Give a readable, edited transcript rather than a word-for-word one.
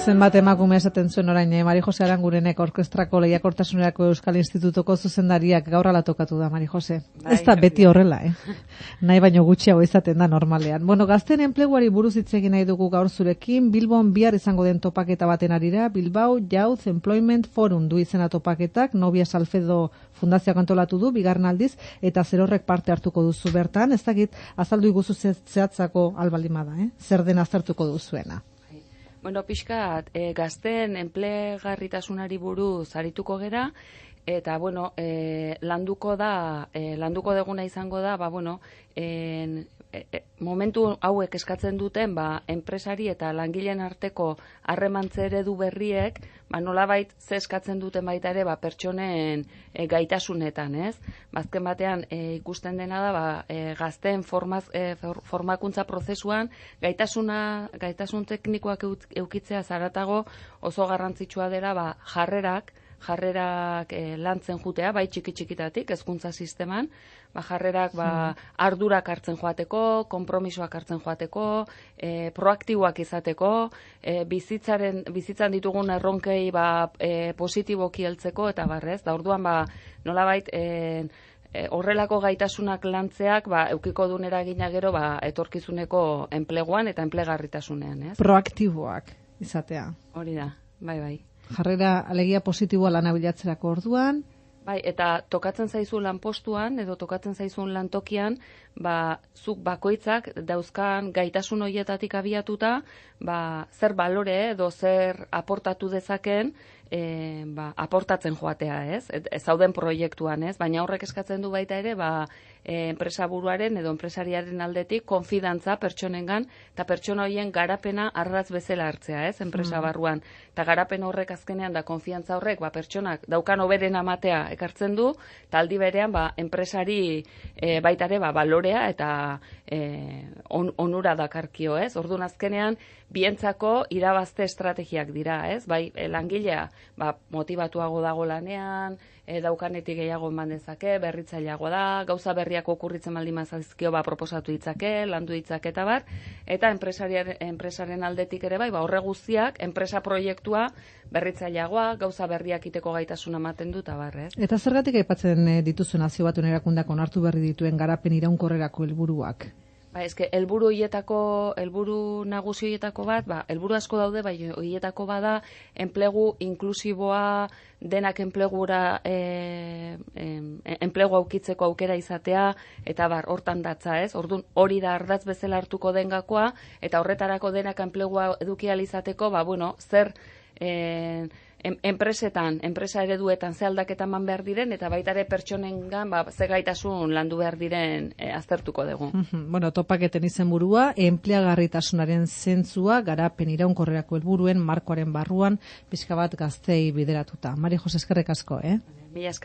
Zenbat emakume esaten zuen orain, Mari Jose Arangurenek orkestrako lehiakortasunerako Euskal Institutuko zuzendariak gaur ala tokatu da, Mari Jose. Ez da beti horrela, nahi baino gutxiago izaten da normalean. Bueno, gazten enpleguari buruz hitz egin nahi dugu gaur zurekin. Bilbon bihar izango den topaketa baten arira, Bilbao Youth Employment Forum du izena topaketak, Nobia Salcedo Fundazioak antolatu du, bigarren aldiz, eta Zerorrek parte hartuko duzu bertan. Ez dakit, azaldu iguzu zehatzako albalimada, zer den aztertuko duzuena. Bueno, pixkat, gazten enplegarritasunari buruz arituko gera, eta, bueno, landuko deguna izango da, momentu hauek eskatzen duten, enpresari eta langileen arteko harremantze eredu berriek, nolabait ze eskatzen duten baita ere, pertsonen gaitasunetan, ez? Azken batean, ikusten dena da, gazten formakuntza prozesuan, gaitasun teknikoak eukitzea zaratago oso garrantzitsua dela, jarrerak lantzen jutea, bai txiki-txikitatik, hezkuntza sisteman, jarrerak ardurak hartzen joateko, konpromisoak hartzen joateko, proaktiboak izateko, bizitzan ditugun erronkei positiboki heltzeko, eta barrez, da orduan nolabait horrelako gaitasunak lantzeak eukiko duen eragina gero etorkizuneko enpleguan eta enplegarritasunean, ez? Proaktiboak izatea. Hori da, bai. Jarrera alegia positiboa lana bilatzerako orduan. Bai, eta tokatzen zaizu lanpostuan edo tokatzen zaizun lantokian, zuk bakoitzak dauzkan gaitasun horietatik abiatuta, zer balore edo zer aportatu dezaken, aportatzen joatea, ez? Zauden proiektuan, ez? Baina horrek eskatzen du baita ere, enpresa buruaren edo enpresariaren aldetik konfidantza pertsonengan eta pertsona horien garapena ardatz bezala hartzea, ez? Enpresa barruan. Eta garapen horrek azkenean da konfiantza horrek, pertsonak daukan hoberen amatea ekartzen du, eta aldi berean, enpresari baita ere, balorea eta onura dakarkio, ez? Orduan azkenean, bientzako irabazte estrategiak dira, ez? Bai, langilea, motibatuago dago lanean, daukanetik gehiago eman dezake, berritzaileago da, gauza berriak okurritzen baldin mazazkio proposatu ditzake, landu ditzake eta bar, eta enpresaren aldetik ere horre guztiak, enpresa proiektua berritzaileagoa, gauza berriak iteko gaitasuna ematen du eta bar, ez? Eta zergatik aipatzen dituzuen Nazio Batuen Erakundeak onartu berri dituen garapen iraunkorrerako helburuak? Helburu nagusi horietako bat, helburu asko daude, horietako bada, enplegu inklusiboa, denak enplegua aukitzeko aukera izatea, eta hortan datza, ez? Orduan hori da ardatz bezala hartuko den gakoa, eta horretarako denak enplegua eduki ahal izateko, zer enpresa ereduetan ze aldaketa eman behar diren, eta baita ere pertsonengan ze gaitasun landu behar diren aztertuko dugu. Bueno, topaketen izenburua, enpleagarritasunaren zentzua, garapen iraunkorrerako helburuen markoaren barruan, pixka bat gaztei bideratuta. Mari Jose, eskerrik asko, Mila esker.